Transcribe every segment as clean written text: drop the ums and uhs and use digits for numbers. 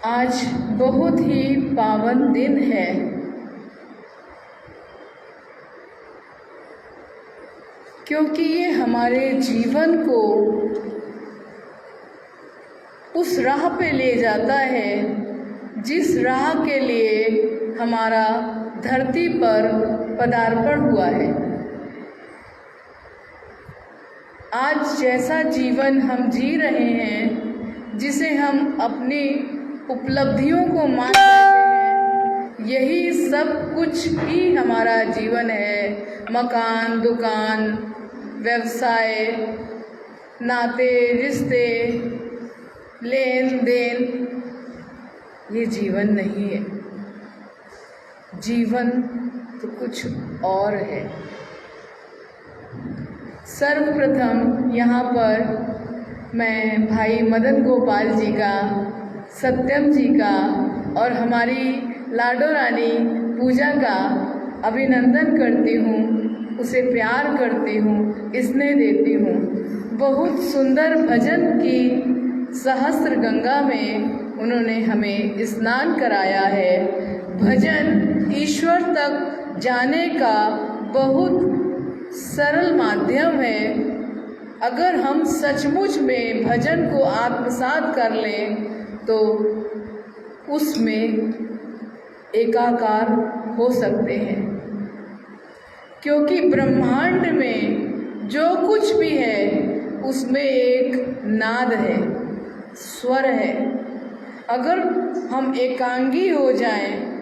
आज बहुत ही पावन दिन है। क्योंकि ये हमारे जीवन को उस राह पे ले जाता है जिस राह के लिए हमारा धरती पर पदार्पण हुआ है। आज जैसा जीवन हम जी रहे हैं, जिसे हम अपनी उपलब्धियों को मान रहे हैं, यही सब कुछ ही हमारा जीवन है। मकान, दुकान, व्यवसाय, नाते, रिश्ते, लेन देन, ये जीवन नहीं है। जीवन तो कुछ और है। सर्वप्रथम यहाँ पर मैं भाई मदन गोपाल जी का, सत्यम जी का और हमारी लाडो रानी पूजा का अभिनंदन करती हूँ, उसे प्यार करती हूँ, स्नेह देती हूँ। बहुत सुंदर भजन की सहस्त्र गंगा में उन्होंने हमें स्नान कराया है। भजन ईश्वर तक जाने का बहुत सरल माध्यम है। अगर हम सचमुच में भजन को आत्मसात कर लें तो उसमें एकाकार हो सकते हैं। क्योंकि ब्रह्मांड में जो कुछ भी है उसमें एक नाद है, स्वर है। अगर हम एकांगी हो जाएं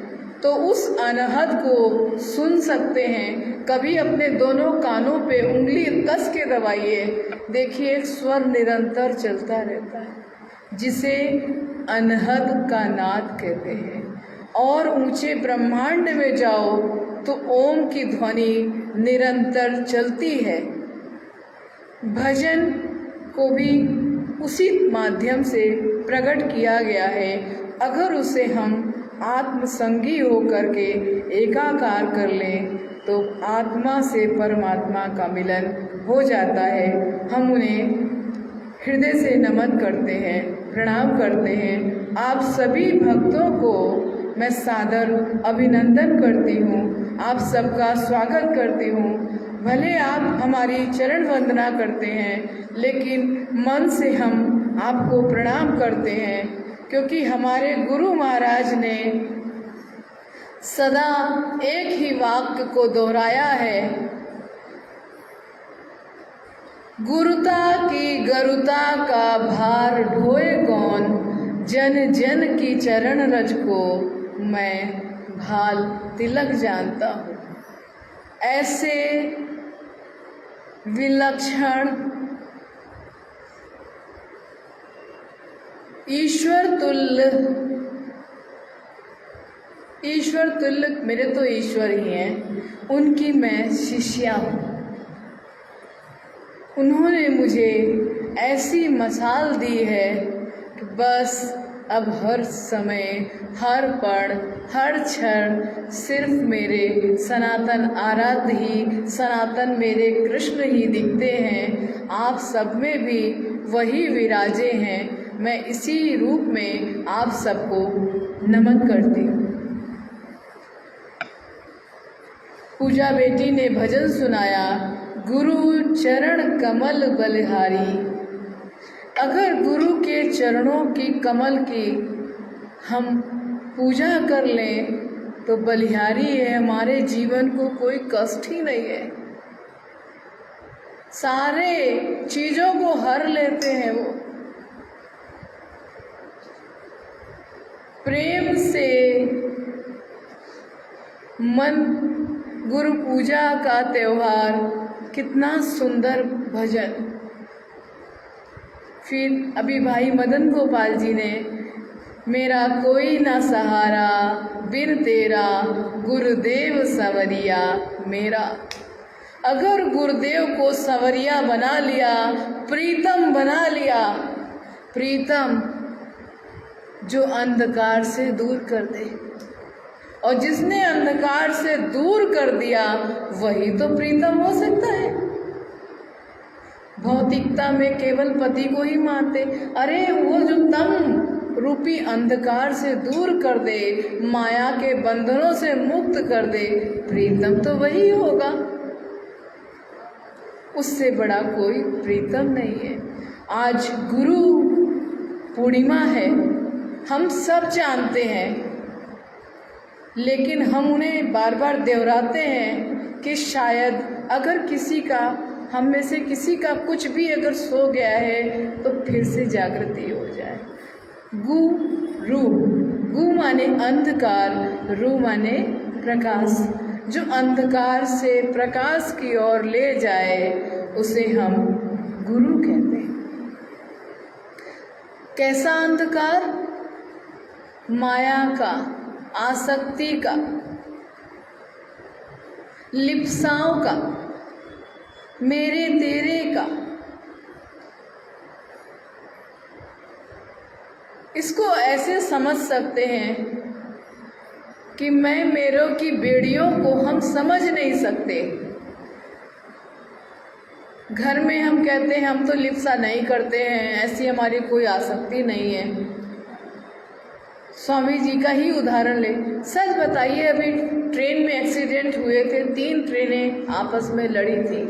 तो उस अनहद को सुन सकते हैं। कभी अपने दोनों कानों पे उंगली कस के दबाइए, देखिए एक स्वर निरंतर चलता रहता है, जिसे अनहद का नाद कहते हैं। और ऊंचे ब्रह्मांड में जाओ तो ओम की ध्वनि निरंतर चलती है। भजन को भी उसी माध्यम से प्रकट किया गया है। अगर उसे हम आत्मसंगी होकर के एकाकार कर लें तो आत्मा से परमात्मा का मिलन हो जाता है। हम उन्हें हृदय से नमन करते हैं, प्रणाम करते हैं। आप सभी भक्तों को मैं सादर अभिनंदन करती हूँ, आप सबका स्वागत करती हूँ। भले आप हमारी चरण वंदना करते हैं, लेकिन मन से हम आपको प्रणाम करते हैं, क्योंकि हमारे गुरु महाराज ने सदा एक ही वाक्य को दोहराया है, गुरुता की गरुता का भार ढोए कौन, जन जन की चरण रज को मैं भाल तिलक जानता हूँ। ऐसे विलक्षण ईश्वर तुल्य मेरे तो ईश्वर ही हैं, उनकी मैं शिष्या हूँ। उन्होंने मुझे ऐसी मसाल दी है कि बस अब हर समय, हर पल, हर क्षण सिर्फ मेरे सनातन आराध्य ही, सनातन मेरे कृष्ण ही दिखते हैं। आप सब में भी वही विराजे हैं। मैं इसी रूप में आप सबको नमन करती हूँ। पूजा बेटी ने भजन सुनाया, गुरु चरण कमल बलिहारी। अगर गुरु के चरणों की, कमल की हम पूजा कर लें तो बलिहारी है, हमारे जीवन को कोई कष्ट ही नहीं है। सारे चीज़ों को हर लेते हैं वो। प्रेम से मन, गुरु पूजा का त्योहार, कितना सुंदर भजन। फिर अभी भाई मदन गोपाल जी ने, मेरा कोई ना सहारा बिन तेरा, गुरुदेव सवरिया मेरा। अगर गुरुदेव को सवरिया बना लिया, प्रीतम बना लिया, प्रीतम जो अंधकार से दूर कर दे, और जिसने अंधकार से दूर कर दिया वही तो प्रीतम हो सकता है। भौतिकता में केवल पति को ही मानते, अरे वो जो तम रूपी अंधकार से दूर कर दे, माया के बंधनों से मुक्त कर दे, प्रीतम तो वही होगा, उससे बड़ा कोई प्रीतम नहीं है। आज गुरु पूर्णिमा है, हम सब जानते हैं, लेकिन हम उन्हें बार बार दोहराते हैं कि शायद अगर किसी का, हम में से किसी का कुछ भी अगर सो गया है तो फिर से जागृति हो जाए। गु माने अंधकार, रू माने प्रकाश। जो अंधकार से प्रकाश की ओर ले जाए उसे हम गुरु कहते हैं। कैसा अंधकार? माया का, आसक्ति का, लिप्साओं का, मेरे तेरे का। इसको ऐसे समझ सकते हैं कि मैं मेरों की बेड़ियों को हम समझ नहीं सकते। घर में हम कहते हैं हम तो लिप्सा नहीं करते हैं, ऐसी हमारी कोई आसक्ति नहीं है। स्वामी जी का ही उदाहरण ले। सच बताइए, अभी ट्रेन में एक्सीडेंट हुए थे, 3 ट्रेनें आपस में लड़ी थी,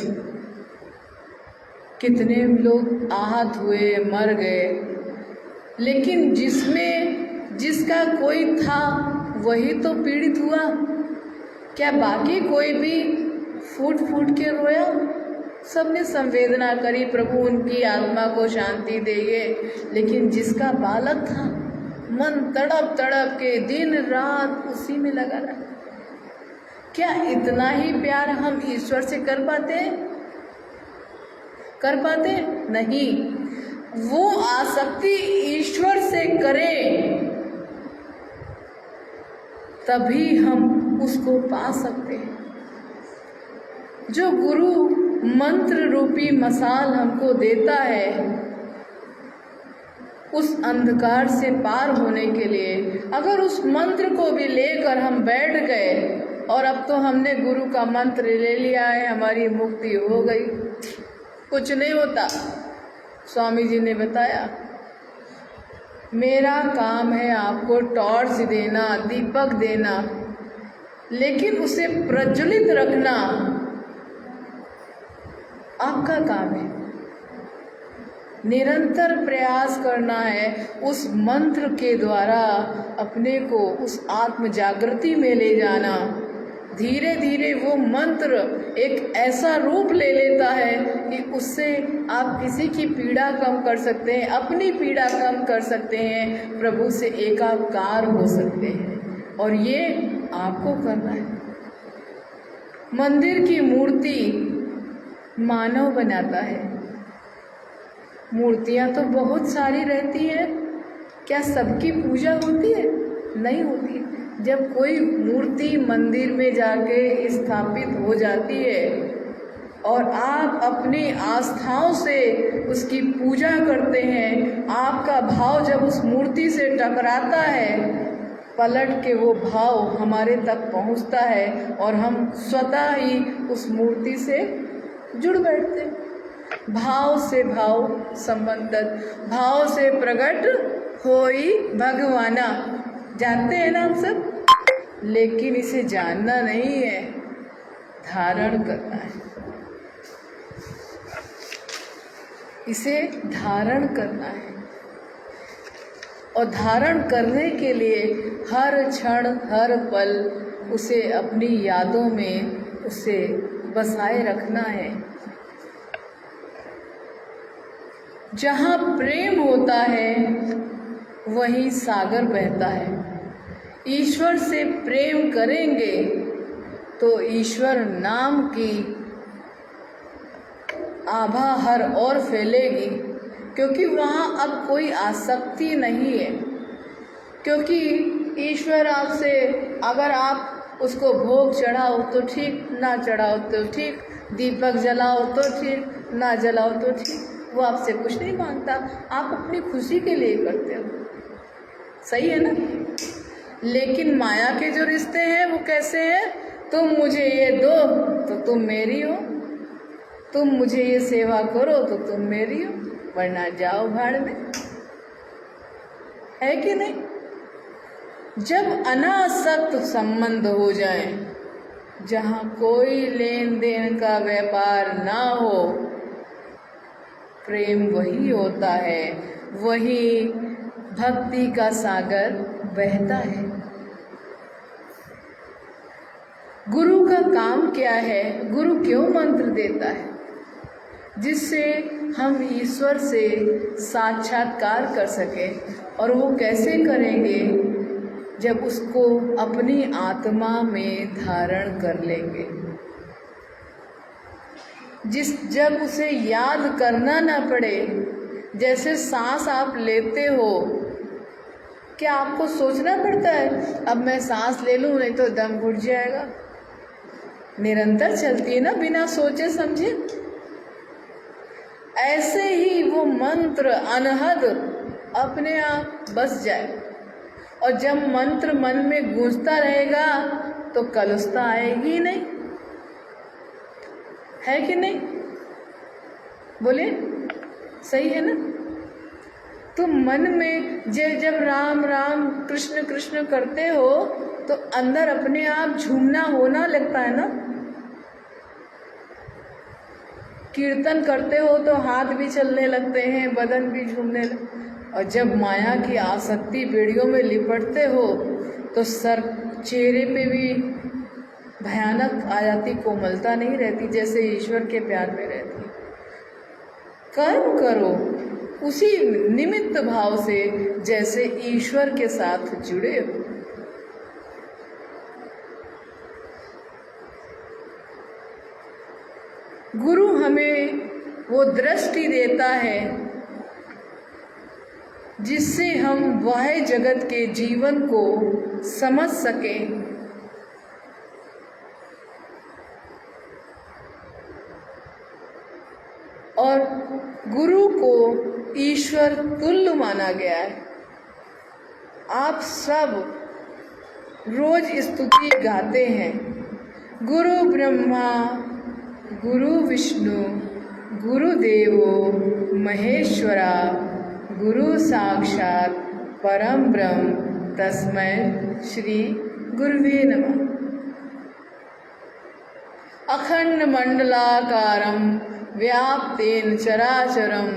कितने लोग आहत हुए, मर गए, लेकिन जिसका कोई था वही तो पीड़ित हुआ। क्या बाकी कोई भी फूट फूट के रोया? सबने संवेदना करी, प्रभु उनकी आत्मा को शांति देंगे, लेकिन जिसका बालक था मन तड़प तड़प के दिन रात उसी में लगा रहा। क्या इतना ही प्यार हम ईश्वर से कर पाते हैं? नहीं। वो आसक्ति ईश्वर से करें तभी हम उसको पा सकते हैं। जो गुरु मंत्र रूपी मसाल हमको देता है, उस अंधकार से पार होने के लिए अगर उस मंत्र को भी लेकर हम बैठ गए और अब तो हमने गुरु का मंत्र ले लिया है, हमारी मुक्ति हो गई, कुछ नहीं होता। स्वामी जी ने बताया, मेरा काम है आपको टॉर्च देना, दीपक देना, लेकिन उसे प्रज्वलित रखना आपका काम है। निरंतर प्रयास करना है उस मंत्र के द्वारा अपने को उस आत्म जागृति में ले जाना। धीरे धीरे वो मंत्र एक ऐसा रूप ले लेता है कि उससे आप किसी की पीड़ा कम कर सकते हैं, अपनी पीड़ा कम कर सकते हैं, प्रभु से एकाकार हो सकते हैं। और ये आपको करना है। मंदिर की मूर्ति मानव बनाता है। मूर्तियाँ तो बहुत सारी रहती हैं, क्या सबकी पूजा होती है? नहीं होती। जब कोई मूर्ति मंदिर में जाके स्थापित हो जाती है और आप अपनी आस्थाओं से उसकी पूजा करते हैं, आपका भाव जब उस मूर्ति से टकराता है, पलट के वो भाव हमारे तक पहुंचता है और हम स्वतः ही उस मूर्ति से जुड़ बैठते हैं। भाव से भाव संबंधित, भाव से प्रकट होई भगवाना, जानते हैं ना हम सब, लेकिन इसे जानना नहीं है, धारण करना है। इसे धारण करना है और धारण करने के लिए हर क्षण हर पल उसे अपनी यादों में उसे बसाए रखना है। जहाँ प्रेम होता है वहीं सागर बहता है। ईश्वर से प्रेम करेंगे तो ईश्वर नाम की आभा हर ओर फैलेगी, क्योंकि वहाँ अब कोई आसक्ति नहीं है। क्योंकि ईश्वर आपसे, अगर आप उसको भोग चढ़ाओ तो ठीक, ना चढ़ाओ तो ठीक, दीपक जलाओ तो ठीक, ना जलाओ तो ठीक, वो आपसे कुछ नहीं मांगता, आप अपनी खुशी के लिए करते हो। सही है ना? लेकिन माया के जो रिश्ते हैं वो कैसे हैं? तुम मुझे ये दो तो तुम मेरी हो, तुम मुझे ये सेवा करो तो तुम मेरी हो, वरना जाओ भाड़ में। है कि नहीं? जब अनासक्त संबंध हो जाए, जहाँ कोई लेन देन का व्यापार ना हो, प्रेम वही होता है, वही भक्ति का सागर बहता है। गुरु का काम क्या है? गुरु क्यों मंत्र देता है? जिससे हम ईश्वर से साक्षात्कार कर सकें। और वो कैसे करेंगे? जब उसको अपनी आत्मा में धारण कर लेंगे। जब उसे याद करना ना पड़े, जैसे सांस आप लेते हो, क्या आपको सोचना पड़ता है अब मैं सांस ले लूं नहीं तो दम घुट जाएगा? निरंतर चलती है ना, बिना सोचे समझे। ऐसे ही वो मंत्र अनहद अपने आप बस जाए। और जब मंत्र मन में गूंजता रहेगा तो कलुषता आएगी नहीं, है कि नहीं? बोले सही है ना? तो मन में जब राम राम कृष्ण कृष्ण करते हो तो अंदर अपने आप झूमना होना लगता है ना। कीर्तन करते हो तो हाथ भी चलने लगते हैं, बदन भी झूमने लगते। और जब माया की आसक्ति बेड़ियों में लिपटते हो तो सर चेहरे पे भी भयानक आ जाती, कोमलता नहीं रहती जैसे ईश्वर के प्यार में रहती। कर्म करो उसी निमित्त भाव से जैसे ईश्वर के साथ जुड़े हो। गुरु हमें वो दृष्टि देता है जिससे हम बाह्य जगत के जीवन को समझ सकें। और गुरु को ईश्वर तुल्य माना गया है। आप सब रोज स्तुति गाते हैं, गुरु ब्रह्मा गुरु विष्णु गुरुदेवो महेश्वरा गुरु साक्षात परम ब्रह्म तस्मै श्री गुरुवे नमः। अखंड मंडलाकारं व्याप्तेन चराचरं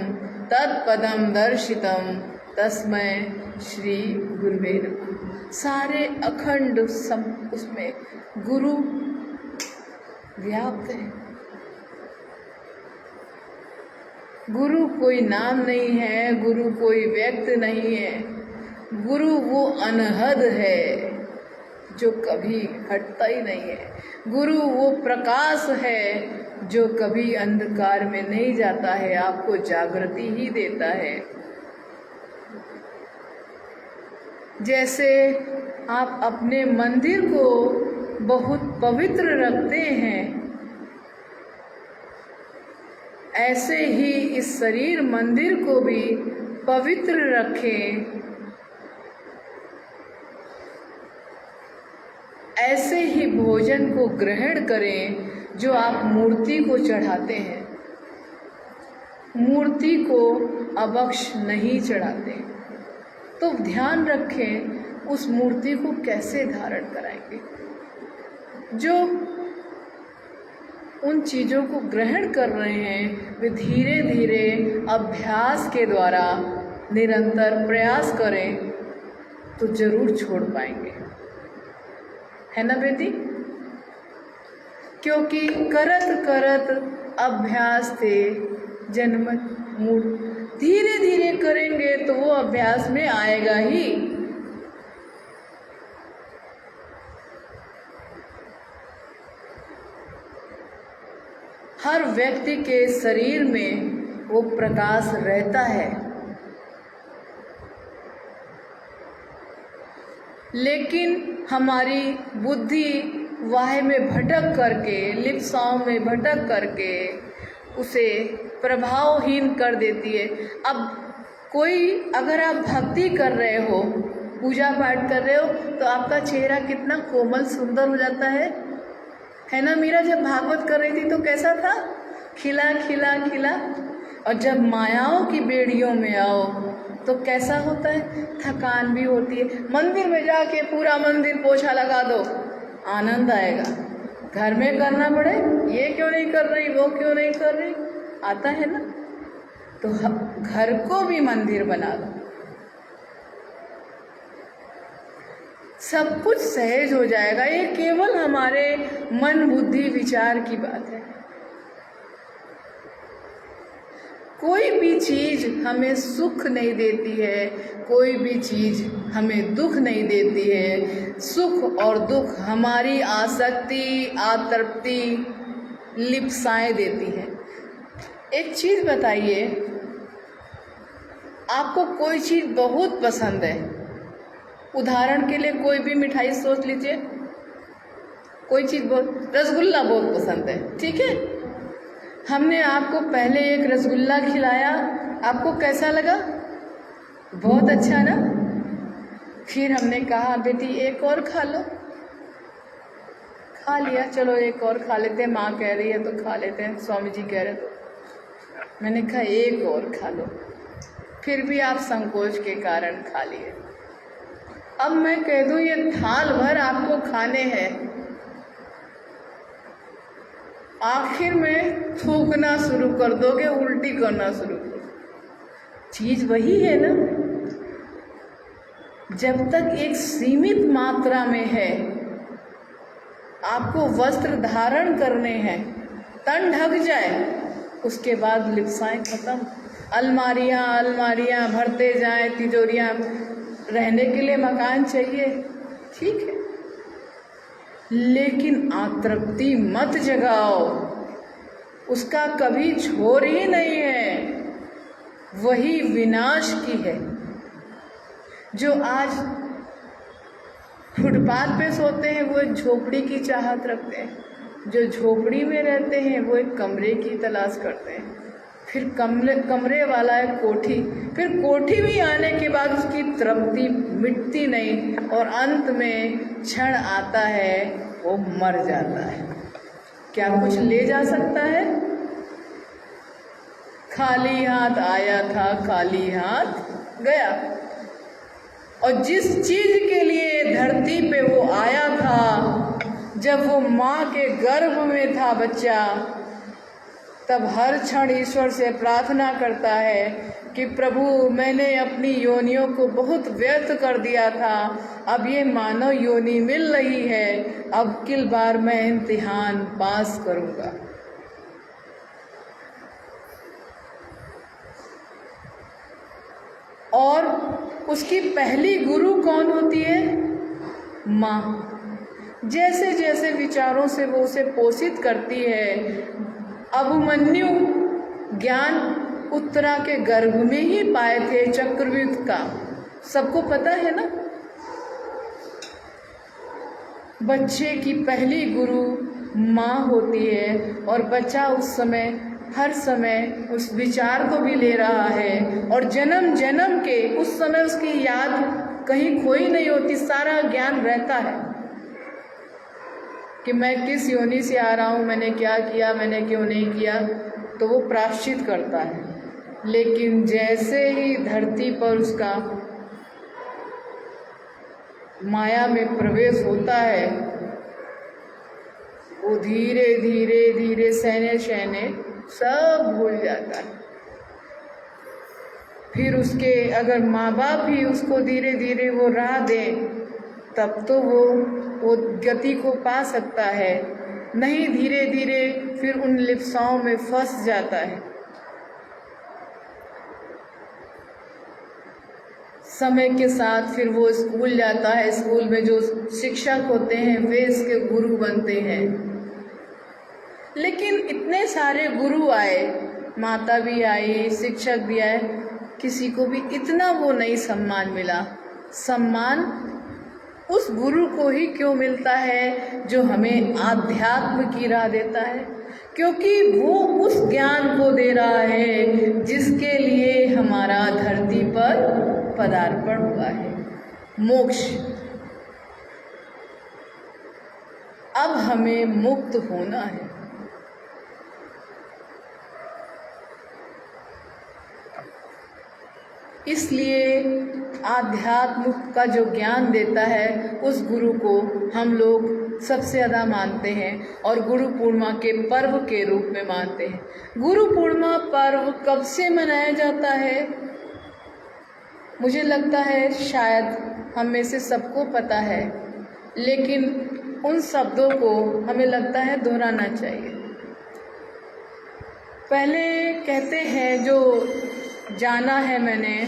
तत्पदं दर्शितं तस्मै श्री गुरुवे नमः। सारे अखंड उसमें गुरु व्याप्त है। गुरु कोई नाम नहीं है, गुरु कोई व्यक्ति नहीं है। गुरु वो अनहद है जो कभी हटता ही नहीं है। गुरु वो प्रकाश है जो कभी अंधकार में नहीं जाता है, आपको जागृति ही देता है। जैसे आप अपने मंदिर को बहुत पवित्र रखते हैं, ऐसे ही इस शरीर मंदिर को भी पवित्र रखें। ऐसे ही भोजन को ग्रहण करें जो आप मूर्ति को चढ़ाते हैं। मूर्ति को अभक्ष नहीं चढ़ाते। तो ध्यान रखें उस मूर्ति को कैसे धारण कराएंगे। जो उन चीज़ों को ग्रहण कर रहे हैं वे धीरे धीरे अभ्यास के द्वारा निरंतर प्रयास करें तो जरूर छोड़ पाएंगे, है ना बेटी? क्योंकि करत करत अभ्यास थे जन्म मूल। धीरे धीरे करेंगे तो वो अभ्यास में आएगा ही। हर व्यक्ति के शरीर में वो प्रकाश रहता है, लेकिन हमारी बुद्धि वाह में भटक करके, लिप्साओं में भटक करके उसे प्रभावहीन कर देती है। अब कोई अगर आप भक्ति कर रहे हो, पूजा पाठ कर रहे हो, तो आपका चेहरा कितना कोमल सुंदर हो जाता है ना? मीरा जब भागवत कर रही थी तो कैसा था? खिला खिला खिला। और जब मायाओं की बेड़ियों में आओ तो कैसा होता है, थकान भी होती है। मंदिर में जाके पूरा मंदिर पोछा लगा दो, आनंद आएगा। घर में करना पड़े, ये क्यों नहीं कर रही, वो क्यों नहीं कर रही, आता है ना। तो घर को भी मंदिर बना दो, सब कुछ सहज हो जाएगा। ये केवल हमारे मन बुद्धि विचार की बात है। कोई भी चीज हमें सुख नहीं देती है, कोई भी चीज हमें दुख नहीं देती है। सुख और दुख हमारी आसक्ति, आतृप्ति, लिप्साएं देती है। एक चीज बताइए, आपको कोई चीज बहुत पसंद है, उदाहरण के लिए कोई भी मिठाई सोच लीजिए, कोई चीज बहुत, रसगुल्ला बहुत पसंद है, ठीक है। हमने आपको पहले एक रसगुल्ला खिलाया, आपको कैसा लगा, बहुत अच्छा ना। फिर हमने कहा बेटी एक और खा लो, खा लिया, चलो एक और खा लेते हैं, माँ कह रही है तो खा लेते हैं, स्वामी जी कह रहे तो मैंने कहा एक और खा लो, फिर भी आप संकोच के कारण खा लिए। अब मैं कह दूं ये थाल भर आपको खाने हैं, आखिर में थूकना शुरू कर दोगे, उल्टी करना शुरू कर दोगे। चीज वही है ना। जब तक एक सीमित मात्रा में है, आपको वस्त्र धारण करने हैं, तन ढक जाए, उसके बाद लिप्साएं खत्म। अलमारियां अलमारियां भरते जाएं, तिजोरियां, रहने के लिए मकान चाहिए, ठीक है, लेकिन आतृप्ति मत जगाओ, उसका कभी छोर ही नहीं है, वही विनाश की है। जो आज फुटपाथ पे सोते हैं वो एक झोपड़ी की चाहत रखते हैं, जो झोपड़ी में रहते हैं वो एक कमरे की तलाश करते हैं, फिर कमरे वाला है कोठी, फिर कोठी भी आने के बाद उसकी तृप्ति मिटती नहीं, और अंत में क्षण आता है वो मर जाता है। क्या कुछ ले जा सकता है? खाली हाथ आया था, खाली हाथ गया। और जिस चीज के लिए धरती पे वो आया था, जब वो माँ के गर्भ में था बच्चा, तब हर क्षण ईश्वर से प्रार्थना करता है कि प्रभु मैंने अपनी योनियों को बहुत व्यर्थ कर दिया था, अब ये मानव योनि मिल रही है, अब किल बार मैं इम्तिहान पास करूँगा। और उसकी पहली गुरु कौन होती है? माँ। जैसे जैसे विचारों से वो उसे पोषित करती है, अभिमन्यु ज्ञान उत्तरा के गर्भ में ही पाए थे, चक्रव्यूह का, सबको पता है ना। बच्चे की पहली गुरु माँ होती है, और बच्चा उस समय हर समय उस विचार को भी ले रहा है, और जन्म जन्म के उस समय उसकी याद कहीं खोई नहीं होती, सारा ज्ञान रहता है कि मैं किस योनि से आ रहा हूँ, मैंने क्या किया, मैंने क्यों नहीं किया, तो वो प्रायश्चित करता है। लेकिन जैसे ही धरती पर उसका माया में प्रवेश होता है, वो धीरे धीरे धीरे सहने सहने सब भूल जाता है। फिर उसके अगर माँ बाप भी उसको धीरे धीरे वो राह दें, तब तो वो गति को पा सकता है, नहीं धीरे धीरे फिर उन लिप्साओं में फंस जाता है। समय के साथ फिर वो स्कूल जाता है, स्कूल में जो शिक्षक होते हैं वे इसके गुरु बनते हैं। लेकिन इतने सारे गुरु आए, माता भी आई, शिक्षक भी आए, किसी को भी इतना वो नहीं सम्मान मिला। सम्मान उस गुरु को ही क्यों मिलता है जो हमें आध्यात्म की राह देता है, क्योंकि वो उस ज्ञान को दे रहा है जिसके लिए हमारा धरती पर पदार्पण हुआ है, मोक्ष। अब हमें मुक्त होना है। इसलिए आध्यात्म का जो ज्ञान देता है उस गुरु को हम लोग सबसे ज़्यादा मानते हैं और गुरु पूर्णिमा के पर्व के रूप में मानते हैं। गुरु पूर्णिमा पर्व कब से मनाया जाता है? मुझे लगता है शायद हम में से सबको पता है, लेकिन उन शब्दों को हमें लगता है दोहराना चाहिए। पहले कहते हैं, जो जाना है मैंने,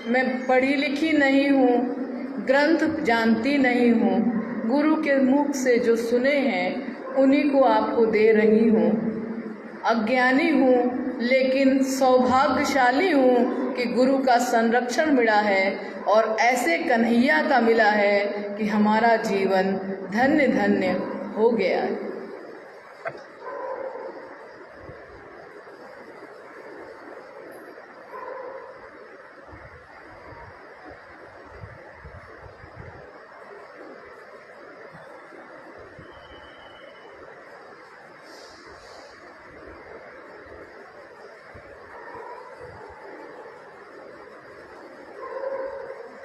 मैं पढ़ी लिखी नहीं हूँ, ग्रंथ जानती नहीं हूँ, गुरु के मुख से जो सुने हैं उन्हीं को आपको दे रही हूँ। अज्ञानी हूँ लेकिन सौभाग्यशाली हूँ कि गुरु का संरक्षण मिला है और ऐसे कन्हैया का मिला है कि हमारा जीवन धन्य धन्य हो गया है।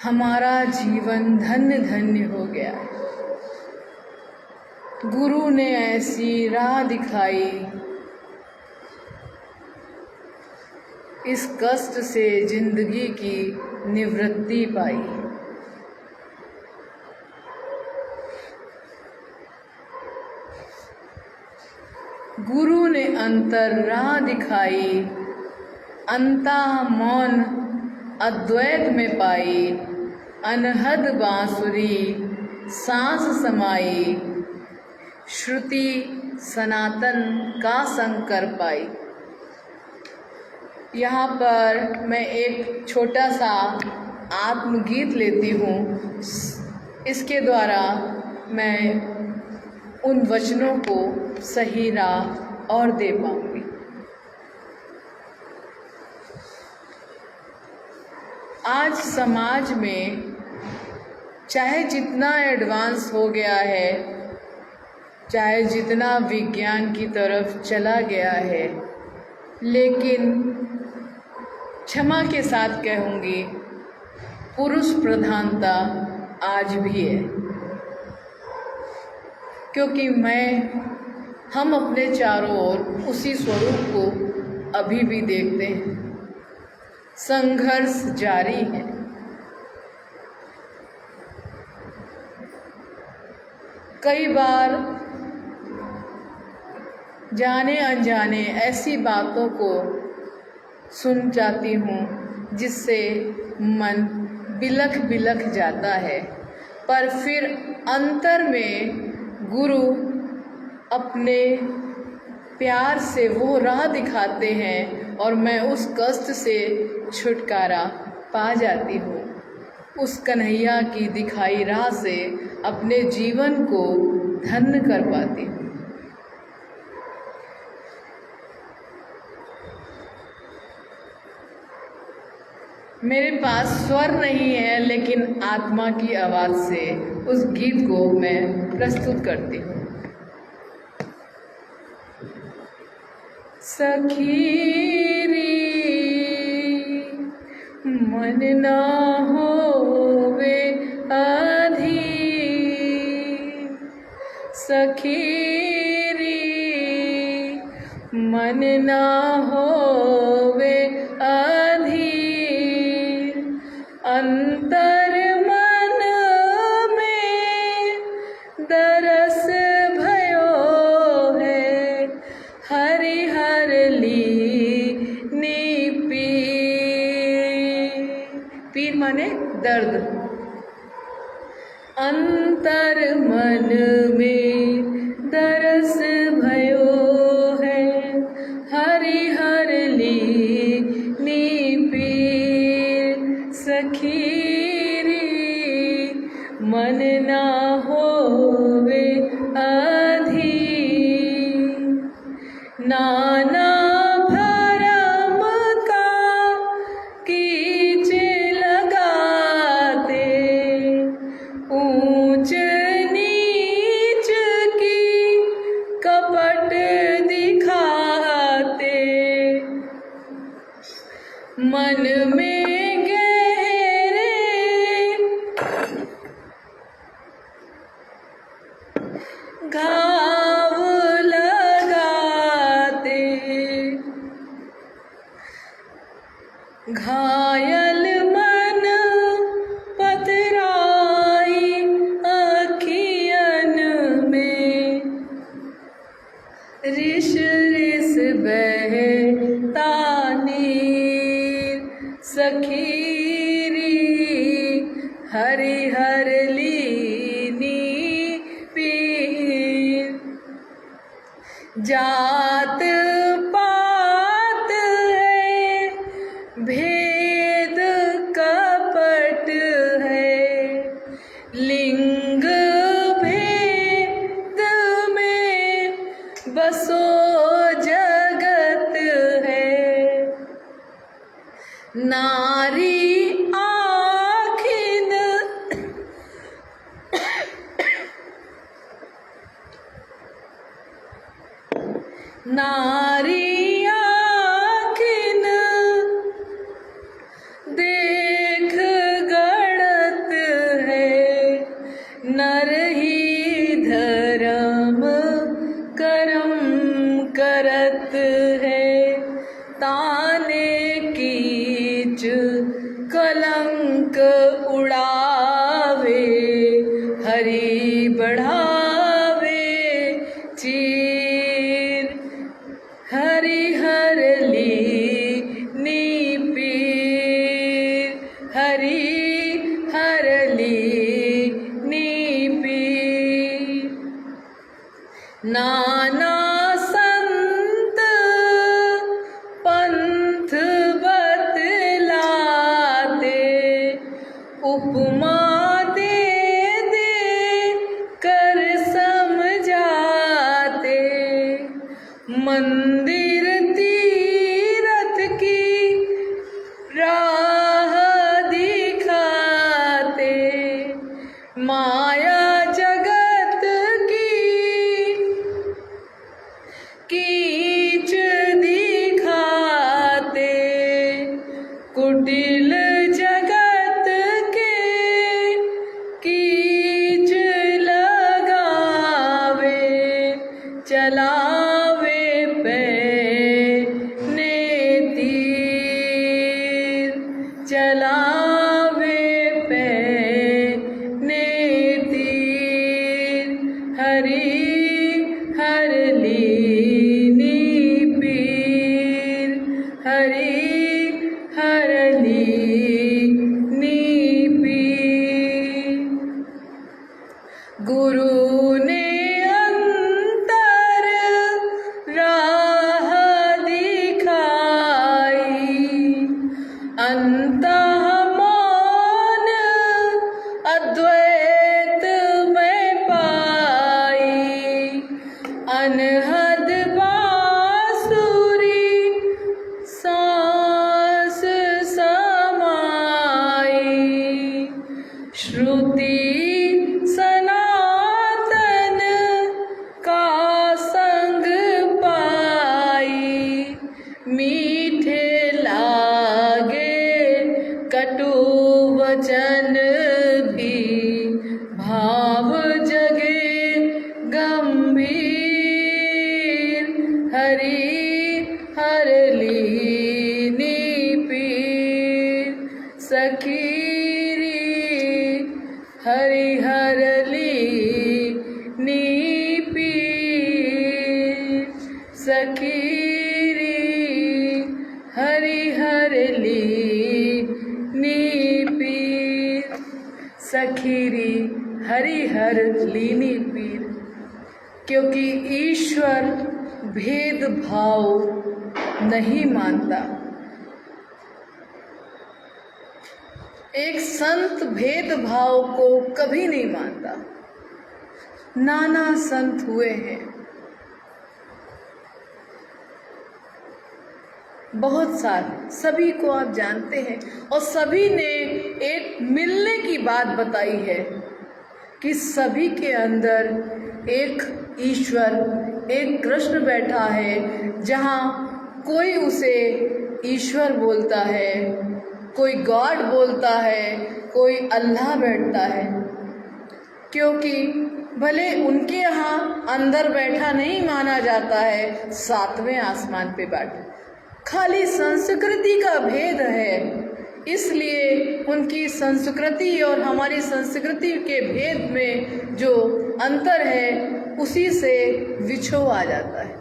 हमारा जीवन धन्य धन्य हो गया है। गुरु ने ऐसी राह दिखाई, इस कष्ट से जिंदगी की निवृत्ति पाई। गुरु ने अंतर राह दिखाई, अंता मौन अद्वैत में पाई, अनहद बांसुरी सांस समाई, श्रुति सनातन का शंकर पाई। यहाँ पर मैं एक छोटा सा आत्मगीत लेती हूँ। इसके द्वारा मैं उन वचनों को सही राह और दे पाऊँगी। आज समाज में चाहे जितना एडवांस हो गया है, चाहे जितना विज्ञान की तरफ चला गया है, लेकिन क्षमा के साथ कहूँगी पुरुष प्रधानता आज भी है। क्योंकि हम अपने चारों ओर उसी स्वरूप को अभी भी देखते हैं। संघर्ष जारी है। कई बार जाने अनजाने ऐसी बातों को सुन जाती हूँ जिससे मन बिलख बिलख जाता है, पर फिर अंतर में गुरु अपने प्यार से वो राह दिखाते हैं और मैं उस कष्ट से छुटकारा पा जाती हूँ। उस कन्हैया की दिखाई राह से अपने जीवन को धन्य कर पाती हूँ। मेरे पास स्वर नहीं है, लेकिन आत्मा की आवाज़ से उस गीत को मैं प्रस्तुत करती हूँ। सखी रे मन ना होवे अधीर, सखी रे मन ना होवे अधीर, अंतर मन में दरस भयो है, हरि हर लीनी पीर, पीर माने दर्द। अंतर मन में दरस भयो है, हरि हर लीनी पीर, सखी रे मन ना होवे अधीर, नाना भरम का कीच लगाते, ऊंच नीच की कपट दिखाते, मन में हरिहर लीनी पीर। जात पात है भेद कपट है, लिंग भेद में बसो जगत है। नारी आखिन नारी आखिन देख गढ़त है, नर ही धर्म करम करत है। ताने कीच कलंक उड़ावे, हरि बढ़ावे चीर। हरिहर लीनी पीर, हरिहर लीनी पीर। नाना संत पंथ बतलाते, उपमा दे दे कर समझाते। मंदिर तीरथ की राह दिखाते, माया जगत की कीच दिखाते। कुटिल जगत के कीच लगावे, चलावे पैने तीर, चलावे पैने तीर। हरिहर लीनी पीर, हरिहर लीनी पीर। गुरु ने अंतर राह दिखाई, अंतः मौन अद्वैत में पाई। अनहद बांसुरी सांस समाई, श्रुति सनातन का संग पाई। मीठे लागे कटु वचन भी, भाव जगे गंभीर। हरिहर लीनी पीर, सखीरी हरिहर लीनी पीर। सखीरी हरिहर लीनी पीर, सखीरी हरिहर लीनी पीर। क्योंकि ईश्वर भेदभाव नहीं मानता। एक संत भेदभाव को कभी नहीं मानता। नाना संत हुए हैं, बहुत सारे, सभी को आप जानते हैं, और सभी ने एक मिलने की बात बताई है कि सभी के अंदर एक ईश्वर, एक कृष्ण बैठा है। जहाँ कोई उसे ईश्वर बोलता है, कोई गॉड बोलता है, कोई अल्लाह बैठता है। क्योंकि भले उनके यहाँ अंदर बैठा नहीं माना जाता है, सातवें आसमान पे बैठा, खाली संस्कृति का भेद है। इसलिए उनकी संस्कृति और हमारी संस्कृति के भेद में जो अंतर है, उसी से विछोह आ जाता है।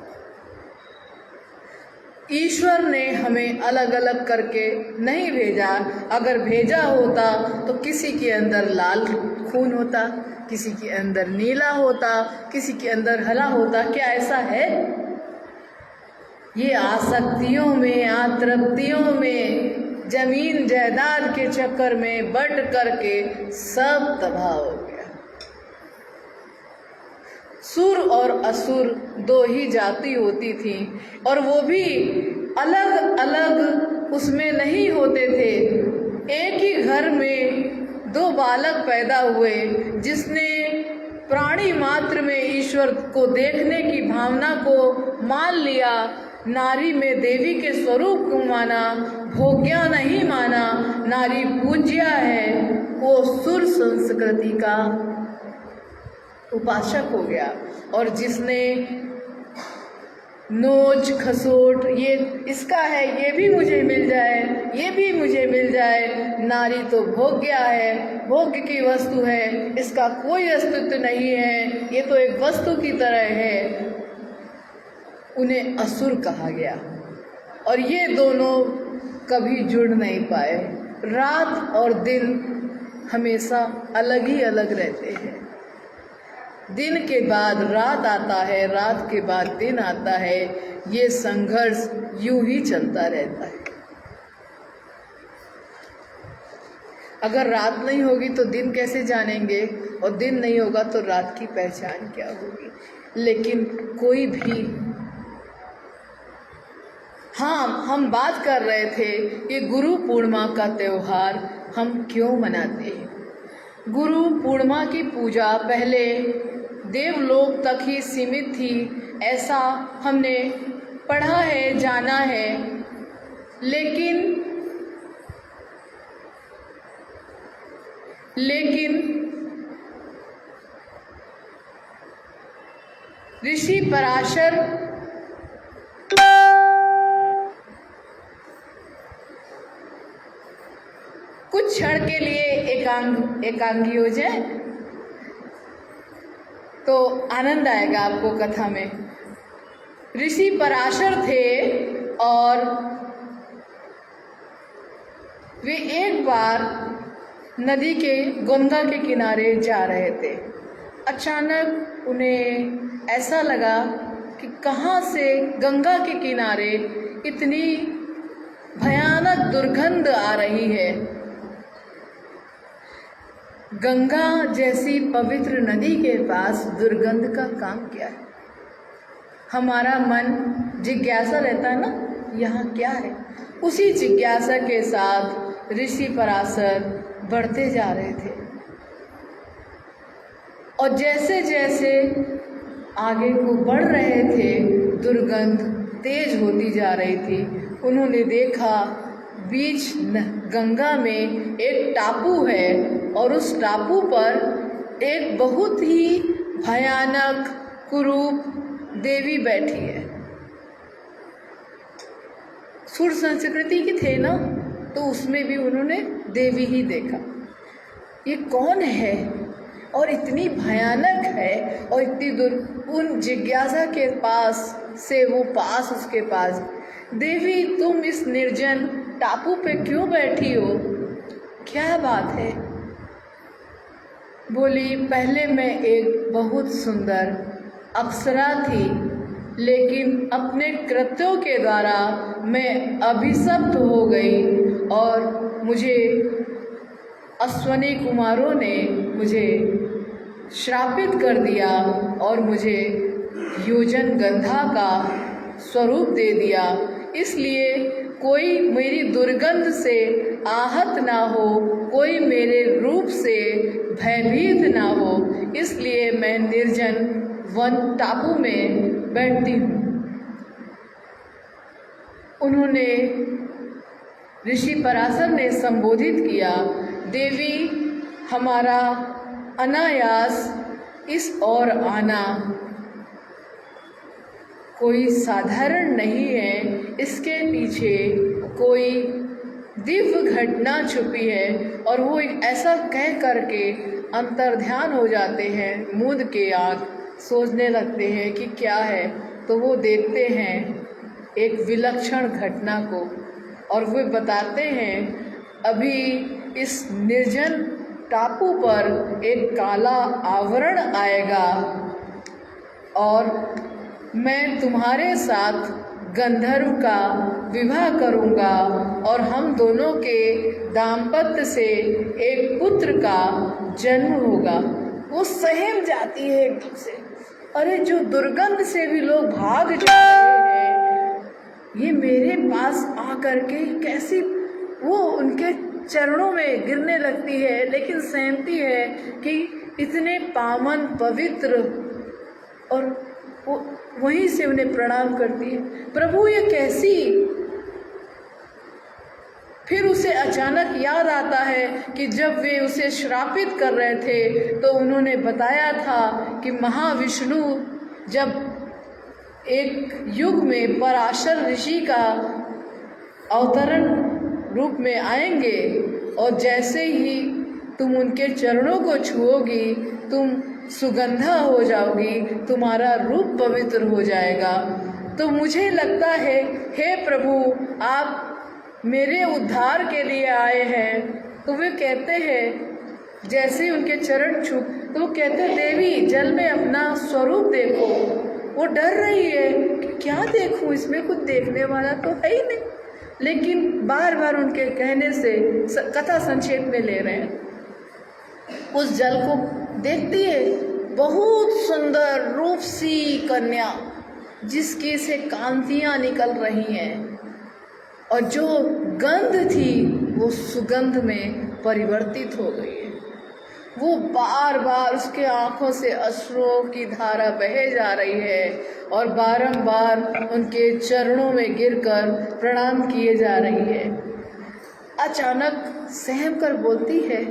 ईश्वर ने हमें अलग अलग करके नहीं भेजा। अगर भेजा होता तो किसी के अंदर लाल खून होता, किसी के अंदर नीला होता, किसी के अंदर हरा होता। क्या ऐसा है? ये आसक्तियों में, आतृप्तियों में, जमीन जायदाद के चक्कर में बट करके सब तबाह हो गया। सुर और असुर दो ही जाति होती थी, और वो भी अलग अलग उसमें नहीं होते थे। एक ही घर में दो बालक पैदा हुए, जिसने प्राणी मात्र में ईश्वर को देखने की भावना को मान लिया, नारी में देवी के स्वरूप को माना, भोग्या नहीं माना, नारी पूज्या है, वो सुर संस्कृति का उपासक हो गया। और जिसने नोच खसोट, ये इसका है, ये भी मुझे मिल जाए, ये भी मुझे मिल जाए, नारी तो भोग्या है, भोग्य की वस्तु है, इसका कोई अस्तित्व नहीं है, ये तो एक वस्तु की तरह है, उन्हें असुर कहा गया। और ये दोनों कभी जुड़ नहीं पाए। रात और दिन हमेशा अलग ही अलग रहते हैं। दिन के बाद रात आता है, रात के बाद दिन आता है। ये संघर्ष यूं ही चलता रहता है। अगर रात नहीं होगी तो दिन कैसे जानेंगे, और दिन नहीं होगा तो रात की पहचान क्या होगी। लेकिन कोई भी, हाँ, हम बात कर रहे थे ये गुरु पूर्णिमा का त्यौहार हम क्यों मनाते हैं। गुरु पूर्णिमा की पूजा पहले देवलोक तक ही सीमित थी, ऐसा हमने पढ़ा है, जाना है। लेकिन ऋषि पराशर कुछ क्षण के लिए एकांगी हो जाए तो आनंद आएगा आपको कथा में। ऋषि पराशर थे और वे एक बार नदी के, गंगा के किनारे जा रहे थे। अचानक उन्हें ऐसा लगा कि कहाँ से गंगा के किनारे इतनी भयानक दुर्गंध आ रही है। गंगा जैसी पवित्र नदी के पास दुर्गंध का काम क्या है? हमारा मन जिज्ञासा रहता है ना, यहाँ क्या है। उसी जिज्ञासा के साथ ऋषि पराशर बढ़ते जा रहे थे, और जैसे जैसे आगे को बढ़ रहे थे दुर्गंध तेज होती जा रही थी। उन्होंने देखा बीच गंगा में एक टापू है, और उस टापू पर एक बहुत ही भयानक कुरूप देवी बैठी है। सुर संस्कृति के थे ना, तो उसमें भी उन्होंने देवी ही देखा। ये कौन है और इतनी भयानक है और इतनी दूर? उन जिज्ञासा के पास से वो पास, उसके पास, देवी तुम इस निर्जन टापू पे क्यों बैठी हो, क्या बात है? बोली, पहले मैं एक बहुत सुंदर अप्सरा थी, लेकिन अपने कृत्यों के द्वारा मैं अभिशप्त हो गई, और मुझे अश्वनी कुमारों ने मुझे श्रापित कर दिया और मुझे योजन गंधा का स्वरूप दे दिया। इसलिए कोई मेरी दुर्गंध से आहत ना हो, कोई मेरे रूप से भयभीत ना हो, इसलिए मैं निर्जन वन टापू में बैठती हूँ। उन्होंने, ऋषि पराशर ने संबोधित किया, देवी हमारा अनायास इस ओर आना कोई साधारण नहीं है, इसके पीछे कोई दिव्य घटना छुपी है। और वो ऐसा कह करके अंतर्ध्यान हो जाते हैं, मूंद के आँख सोचने लगते हैं कि क्या है। तो वो देखते हैं एक विलक्षण घटना को, और वे बताते हैं अभी इस निर्जन टापू पर एक काला आवरण आएगा और मैं तुम्हारे साथ गंधर्व का विवाह करूँगा और हम दोनों के दाम्पत्य से एक पुत्र का जन्म होगा। वो सहम जाती है एकदम से, अरे जो दुर्गंध से भी लोग भाग जा रहे हैं, ये मेरे पास आकर के कैसी, वो उनके चरणों में गिरने लगती है, लेकिन सहमती है कि इतने पावन पवित्र, और वो वहीं से उन्हें प्रणाम करती है। प्रभु ये कैसी। फिर उसे अचानक याद आता है कि जब वे उसे श्रापित कर रहे थे तो उन्होंने बताया था कि महाविष्णु जब एक युग में पराशर ऋषि का अवतरण रूप में आएंगे और जैसे ही तुम उनके चरणों को छुओगी तुम सुगंधा हो जाओगी, तुम्हारा रूप पवित्र हो जाएगा। तो मुझे लगता है हे प्रभु आप मेरे उद्धार के लिए आए हैं। तो वे कहते हैं, जैसे ही उनके चरण छू तो वो कहते हैं देवी जल में अपना स्वरूप देखो। वो डर रही है कि क्या देखूं, इसमें कुछ देखने वाला तो है ही नहीं, लेकिन बार बार उनके कहने से कथा संक्षेप में ले रहे हैं। उस जल को देखती है, बहुत सुंदर रूप सी कन्या जिसकी से कांतियां निकल रही हैं और जो गंध थी वो सुगंध में परिवर्तित हो गई है। वो बार बार उसके आंखों से अश्रुओं की धारा बहे जा रही है और बारंबार उनके चरणों में गिरकर प्रणाम किए जा रही है। अचानक सहम कर बोलती है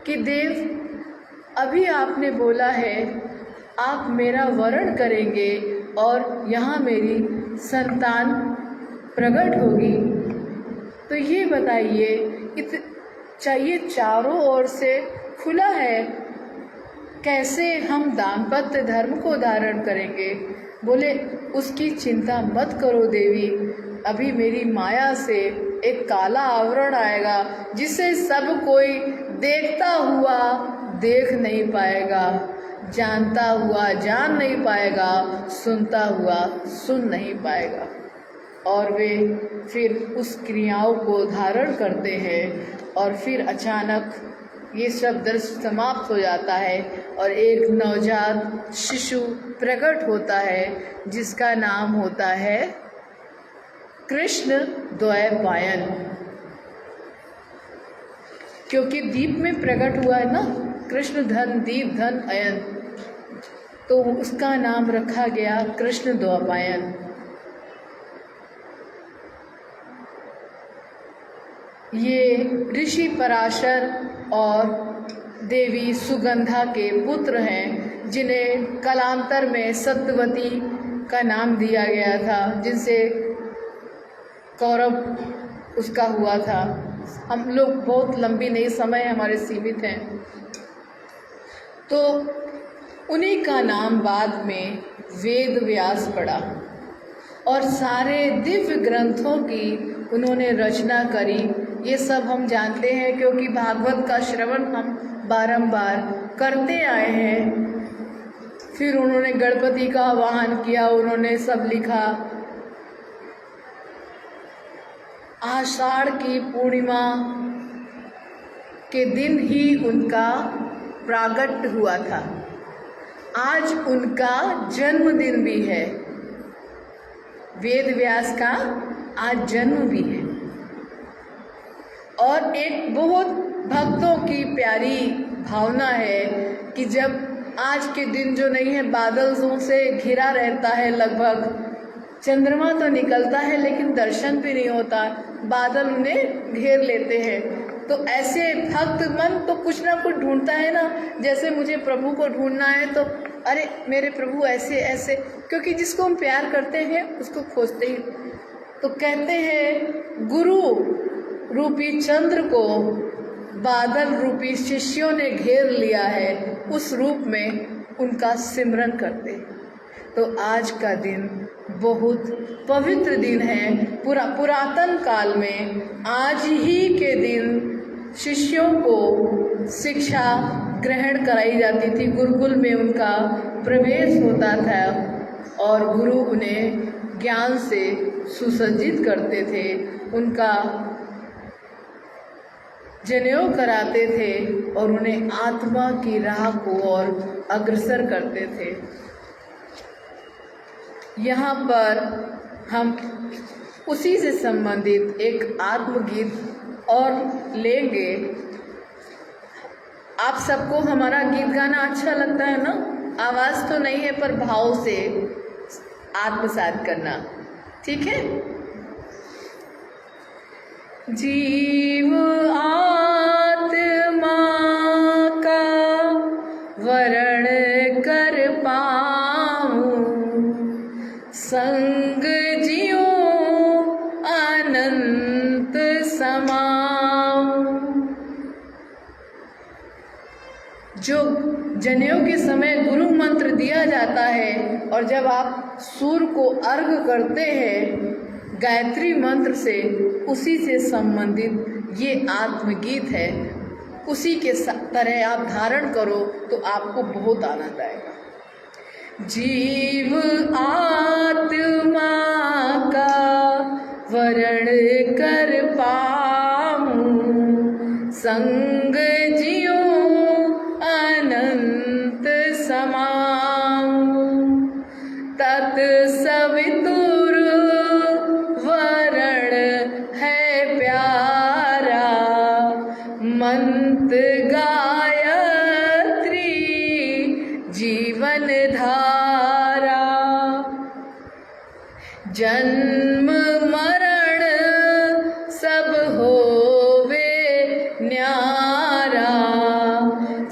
कि देव अभी आपने बोला है आप मेरा वरण करेंगे और यहाँ मेरी संतान प्रकट होगी, तो ये बताइए चाहिए चारों ओर से खुला है, कैसे हम दाम्पत्य धर्म को धारण करेंगे। बोले उसकी चिंता मत करो देवी, अभी मेरी माया से एक काला आवरण आएगा जिसे सब कोई देखता हुआ देख नहीं पाएगा, जानता हुआ जान नहीं पाएगा, सुनता हुआ सुन नहीं पाएगा। और वे फिर उस क्रियाओं को धारण करते हैं और फिर अचानक ये सब दृश्य समाप्त हो जाता है और एक नवजात शिशु प्रकट होता है जिसका नाम होता है कृष्ण द्वैपायन, क्योंकि दीप में प्रकट हुआ है ना, कृष्ण धन दीप धन अयन, तो उसका नाम रखा गया कृष्ण द्वैपायन। ये ऋषि पराशर और देवी सुगंधा के पुत्र हैं जिन्हें कालांतर में सत्यवती का नाम दिया गया था, जिनसे कौरव उसका हुआ था। हम लोग बहुत लंबी नहीं, समय हमारे सीमित हैं, तो उन्हीं का नाम बाद में वेद व्यास पड़ा और सारे दिव्य ग्रंथों की उन्होंने रचना करी। ये सब हम जानते हैं क्योंकि भागवत का श्रवण हम बारंबार करते आए हैं। फिर उन्होंने गणपति का आवाहन किया, उन्होंने सब लिखा। आषाढ़ की पूर्णिमा के दिन ही उनका प्रागट्य हुआ था। आज उनका जन्मदिन भी है, वेद व्यास का आज जन्म भी है। और एक बहुत भक्तों की प्यारी भावना है कि जब आज के दिन जो नहीं है बादलों से घिरा रहता है, लगभग चंद्रमा तो निकलता है लेकिन दर्शन भी नहीं होता, बादल उन्हें घेर लेते हैं। तो ऐसे भक्त मन तो कुछ ना कुछ ढूंढता है ना, जैसे मुझे प्रभु को ढूंढना है तो अरे मेरे प्रभु ऐसे ऐसे, क्योंकि जिसको हम प्यार करते हैं उसको खोजते ही। तो कहते हैं गुरु रूपी चंद्र को बादल रूपी शिष्यों ने घेर लिया है, उस रूप में उनका सिमरन करते। तो आज का दिन बहुत पवित्र दिन है। पुरातन काल में आज ही के दिन शिष्यों को शिक्षा ग्रहण कराई जाती थी। गुरुकुल में उनका प्रवेश होता था और गुरु उन्हें ज्ञान से सुसज्जित करते थे, उनका जनेऊ कराते थे और उन्हें आत्मा की राह को और अग्रसर करते थे। यहाँ पर हम उसी से संबंधित एक आत्मगीत और लेंगे। आप सबको हमारा गीत गाना अच्छा लगता है ना? आवाज़ तो नहीं है पर भाव से आत्मसात करना, ठीक है? जीव आत्मा का वरण कर पाऊं, संग जियो अनंत समाऊं। जो जनेऊ के समय गुरु मंत्र दिया जाता है और जब आप सूर्य को अर्घ करते हैं गायत्री मंत्र से, उसी से संबंधित ये आत्मगीत है। उसी के तरह आप धारण करो तो आपको बहुत आनंद आएगा। जीव आत्मा का वरण कर पाऊं, संग जियो अनंत समाऊं। तत्सवितुर वरण है प्यारा, मंत्र गायत्री जीवन धारा। जन्म मरण सब होवे न्यारा,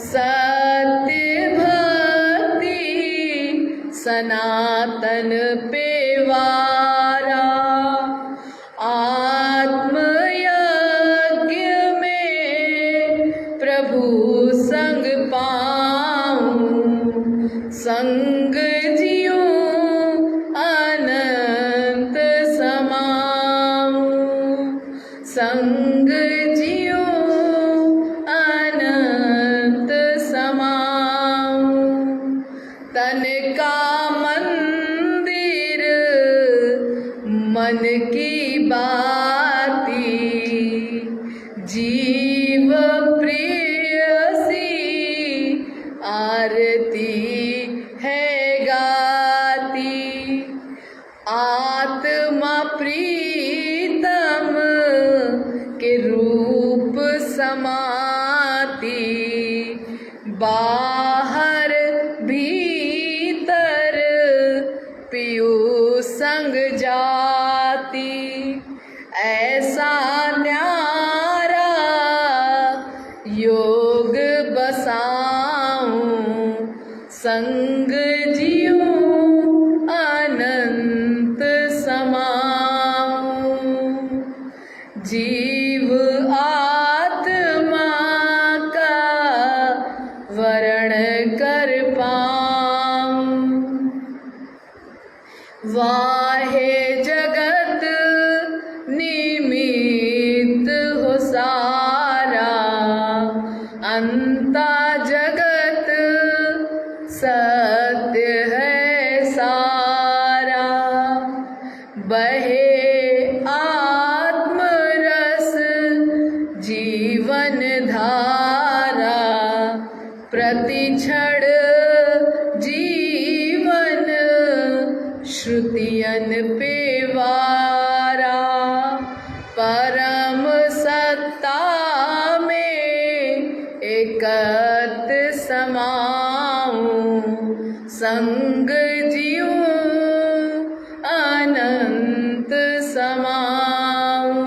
सत्य भक्ति सनातन पेवारा। आत्मयज्ञ में प्रभु संग पाऊं, संग जियो अनंत समाऊं, संग जियो अनंत समाऊं। तन का मंदिर मन की बाती, जीव प्रेयसी आरती है गाती। आत्मा प्रीतम के रूप समाती, बाहर भीतर पियू संग जाती। ऐसा न्यारा योग बसाऊं, संग जियो अनंत समाऊं। जीव आत्मा का वरण कर पाऊं। वाहे जगत निमित्त हो सारा, अंता जगत सत्य है सारा। बहे आत्म रस जीवन धारा, प्रतिक्षण जीवन श्रुतियन पेवारा। परम सत्ता में एकत समाऊं, संग जियो अनंत समाऊं,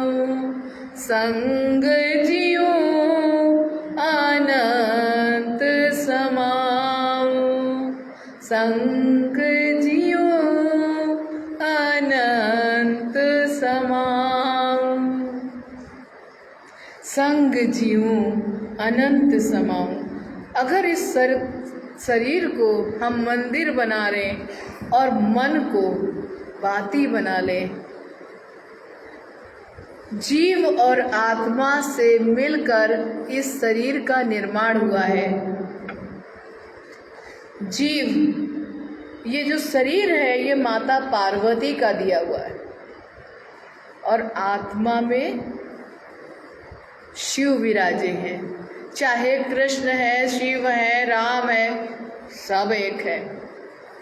संग जियो अनंत समाऊं, संग जियो अनंत समाऊं, संग जीऊं अनंत समाऊं। अगर इस शरीर को हम मंदिर बना रहे और मन को बाती बना लें। जीव और आत्मा से मिलकर इस शरीर का निर्माण हुआ है। जीव, ये जो शरीर है ये माता पार्वती का दिया हुआ है, और आत्मा में शिव विराजे हैं। चाहे कृष्ण है, शिव है, राम है, सब एक है।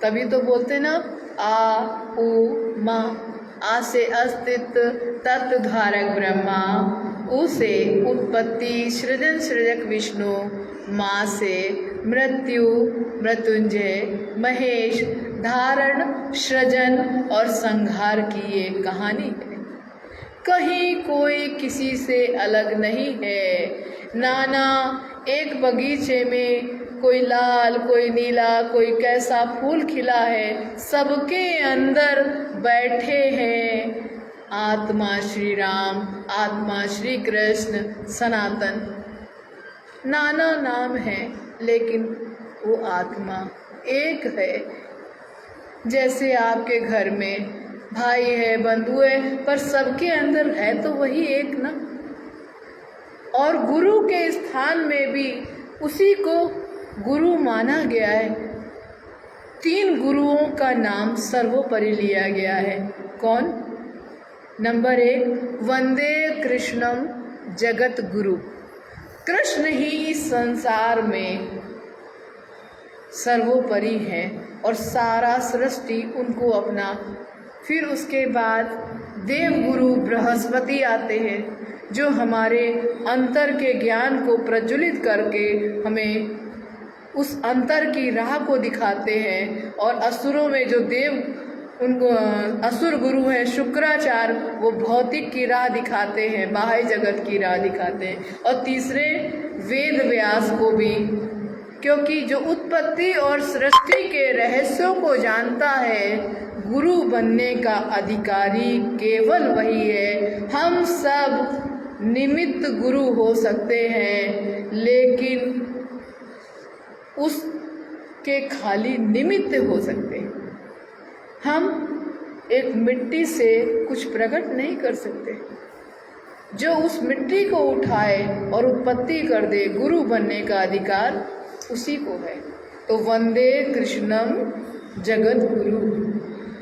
तभी तो बोलते ना, आ उ मा। आ से अस्तित्व, तत्व धारक ब्रह्मा, उ से उत्पत्ति सृजन सृजक विष्णु, माँ से मृत्यु मृत्युंजय महेश, धारण सृजन और संहार की ये कहानी है। कहीं कोई किसी से अलग नहीं है। नाना एक बगीचे में कोई लाल, कोई नीला, कोई कैसा फूल खिला है, सबके अंदर बैठे हैं आत्मा श्री राम, आत्मा श्री कृष्ण सनातन। नाना नाम है लेकिन वो आत्मा एक है। जैसे आपके घर में भाई है, बंधु है, पर सबके अंदर है तो वही एक ना। और गुरु के स्थान में भी उसी को गुरु माना गया है। 3 गुरुओं का नाम सर्वोपरि लिया गया है। कौन? नंबर 1, वंदे कृष्णम जगत गुरु। कृष्ण ही इस संसार में सर्वोपरि है और सारा सृष्टि उनको अपना। फिर उसके बाद देवगुरु बृहस्पति आते हैं, जो हमारे अंतर के ज्ञान को प्रज्वलित करके हमें उस अंतर की राह को दिखाते हैं। और असुरों में जो उनको असुर गुरु हैं शुक्राचार्य, वो भौतिक की राह दिखाते हैं, बाह्य जगत की राह दिखाते हैं। और तीसरे वेद व्यास को भी, क्योंकि जो उत्पत्ति और सृष्टि के रहस्यों को जानता है, गुरु बनने का अधिकारी केवल वही है। हम सब निमित्त गुरु हो सकते हैं, लेकिन उसके खाली निमित्त हो सकते हैं। हम एक मिट्टी से कुछ प्रकट नहीं कर सकते। जो उस मिट्टी को उठाए और उत्पत्ति कर दे, गुरु बनने का अधिकार उसी को है। तो वंदे कृष्णम जगत गुरु।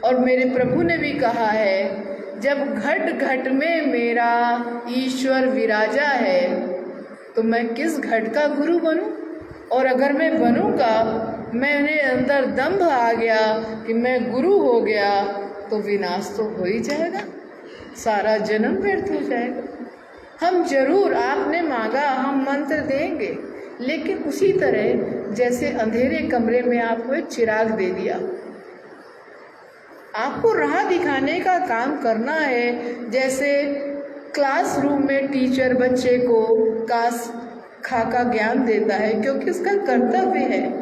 और मेरे प्रभु ने भी कहा है, जब घट घट में मेरा ईश्वर विराजा है तो मैं किस घट का गुरु बनूं? और अगर मैं बनूंगा, मेरे अंदर दंभ आ गया कि मैं गुरु हो गया, तो विनाश तो हो ही जाएगा, सारा जन्म व्यर्थ हो जाएगा। हम जरूर, आपने मांगा, हम मंत्र देंगे, लेकिन उसी तरह जैसे अंधेरे कमरे में आपको एक चिराग दे दिया, आपको राह दिखाने का काम करना है। जैसे क्लासरूम में टीचर बच्चे को खाका ज्ञान देता है, क्योंकि उसका कर्तव्य है।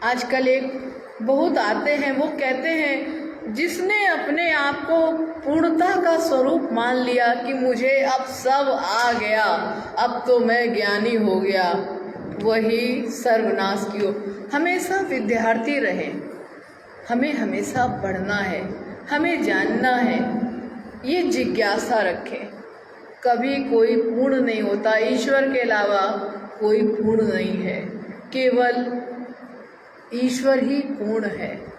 आजकल एक बहुत आते हैं, वो कहते हैं, जिसने अपने आप को पूर्णता का स्वरूप मान लिया कि मुझे अब सब आ गया, अब तो मैं ज्ञानी हो गया, वही सर्वनाश की ओर। हमेशा विद्यार्थी रहे, हमें हमेशा पढ़ना है, हमें जानना है, ये जिज्ञासा रखें। कभी कोई पूर्ण नहीं होता, ईश्वर के अलावा कोई पूर्ण नहीं है, केवल ईश्वर ही पूर्ण है।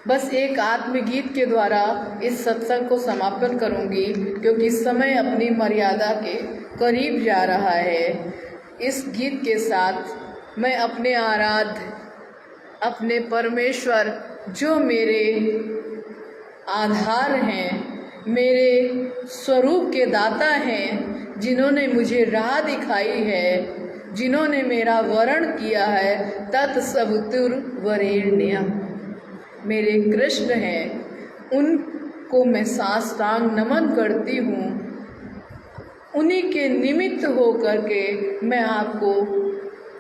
बस एक आत्मगीत के द्वारा इस सत्संग को समापन करूंगी, क्योंकि समय अपनी मर्यादा के करीब जा रहा है। इस गीत के साथ मैं अपने आराध्य, अपने परमेश्वर, जो मेरे आधार हैं, मेरे स्वरूप के दाता हैं, जिन्होंने मुझे राह दिखाई है, जिन्होंने मेरा वरण किया है, तत्सवितुर्वरेण्यम, मेरे कृष्ण हैं, उनको मैं साष्टांग नमन करती हूँ। उन्हीं के निमित्त हो करके मैं आपको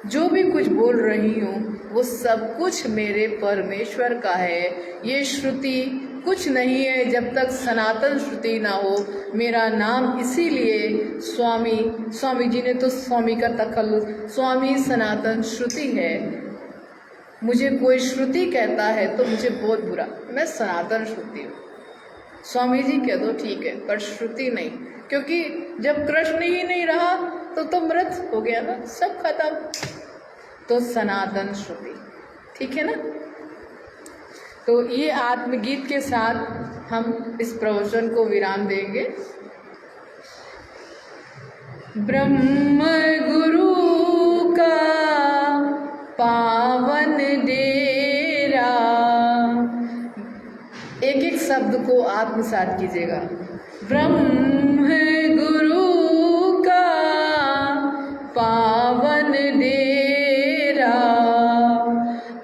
जो भी कुछ बोल रही हूँ, वो सब कुछ मेरे परमेश्वर का है। ये श्रुति कुछ नहीं है जब तक सनातन श्रुति ना हो। मेरा नाम इसीलिए स्वामी जी ने तो स्वामी का तखल्लुस, स्वामी सनातन श्रुति है। मुझे कोई श्रुति कहता है तो मुझे बहुत बुरा, मैं सनातन श्रुति हूँ। स्वामी जी कह दो ठीक है, पर श्रुति नहीं, क्योंकि जब कृष्ण ही नहीं रहा तो मृत हो गया ना, सब खत्म। तो सनातन श्रुति, ठीक है ना। तो ये आत्मगीत के साथ हम इस प्रवचन को विराम देंगे। ब्रह्म गुरु का पावन डेरा, एक एक शब्द को आत्मसात कीजिएगा। ब्रह्म गुरु का पावन डेरा,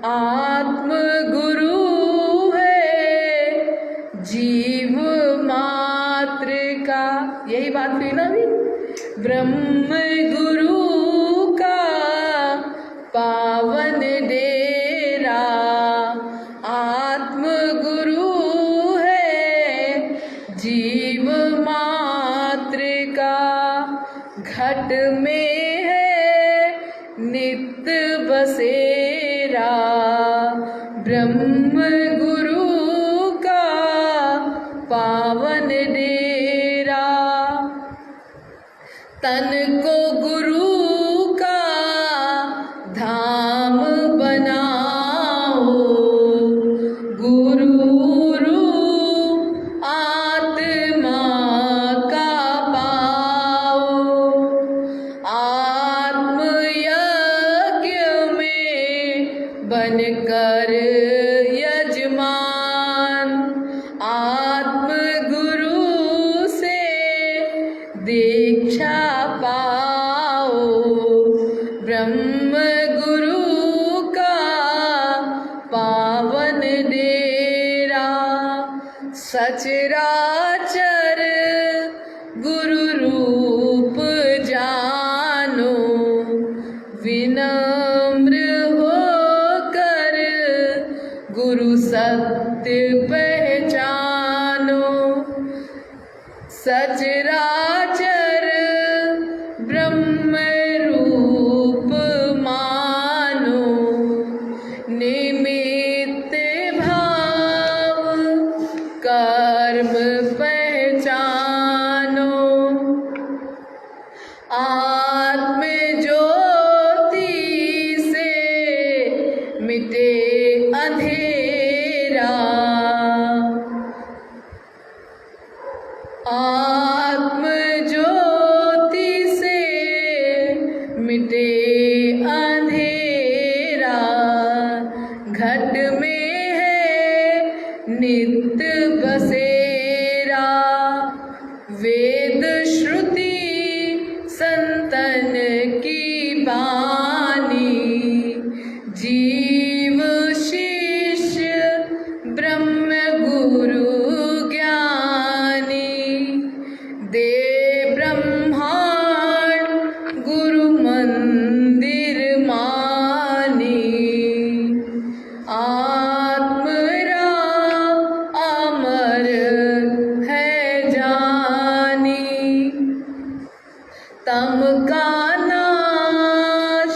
आत्म गुरु है जीव मात्र का, यही बात हुई ना अभी। ब्रह्म गुरु का पावन डेरा, आत्म गुरु है जीव मात्र का, घट में है नित्य बसेरा, ब्रह्म गुरु का पावन डेरा। तन को गुरु का धाम बनाओ, गुरु रूप आत्मा का पाओ, आत्म यज्ञ में बनकर यजमान, आत्म गुरु से दीक्षा पाओ, ब्रह्म गुरु का पावन डेरा। सचराचर गुरु रूप जानो, विनम्र होकर गुरु सत्य पहचानो, सचराचर ब्रह्म रूप मानो, निमित्त भाव कर्म पहचानो, आत्म ज्योति से मिटे अंधेरा, आत्म ज्योति से मिटे अंधेरा, घट में है नित्य बसेरा, वेद श्रुति संतन की बानी, जीव शिष्य ब्रह्म गुरु ज्ञानी, दे ब्रह्मांड गुरु मंदिर मानी, आत्मरा अमर है जानी, तम का नाश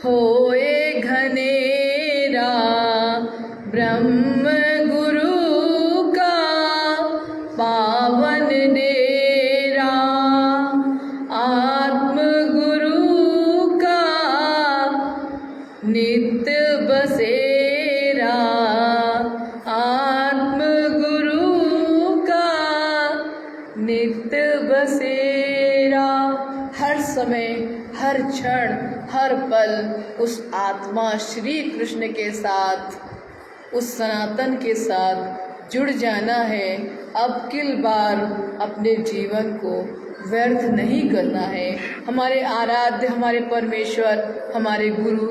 होए घनेरा, ब्रह्म गुरु का पावन डेरा, आत्म गुरु का नित्य बसेरा, आत्म गुरु का नित्य बसेरा। हर समय, हर क्षण, हर पल उस आत्मा श्री कृष्ण के साथ, उस सनातन के साथ जुड़ जाना है। अब किल बार अपने जीवन को व्यर्थ नहीं करना है। हमारे आराध्य, हमारे परमेश्वर, हमारे गुरु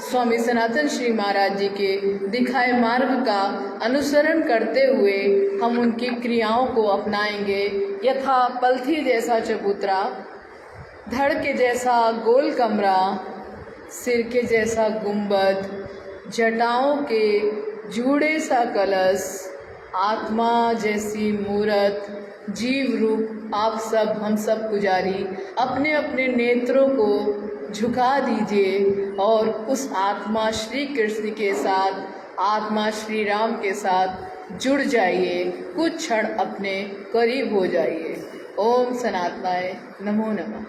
स्वामी सनातन श्री महाराज जी के दिखाए मार्ग का अनुसरण करते हुए हम उनकी क्रियाओं को अपनाएंगे। यथा पलथी जैसा चबूतरा, धड़ के जैसा गोल कमरा, सिर के जैसा गुंबद, जटाओं के जूड़े सा कलश, आत्मा जैसी मूरत, जीव रूप आप सब, हम सब पुजारी अपने अपने नेत्रों को झुका दीजिए और उस आत्मा श्री कृष्ण के साथ, आत्मा श्री राम के साथ जुड़ जाइए, कुछ क्षण अपने करीब हो जाइए। ओम सनातनाय नमो नमः।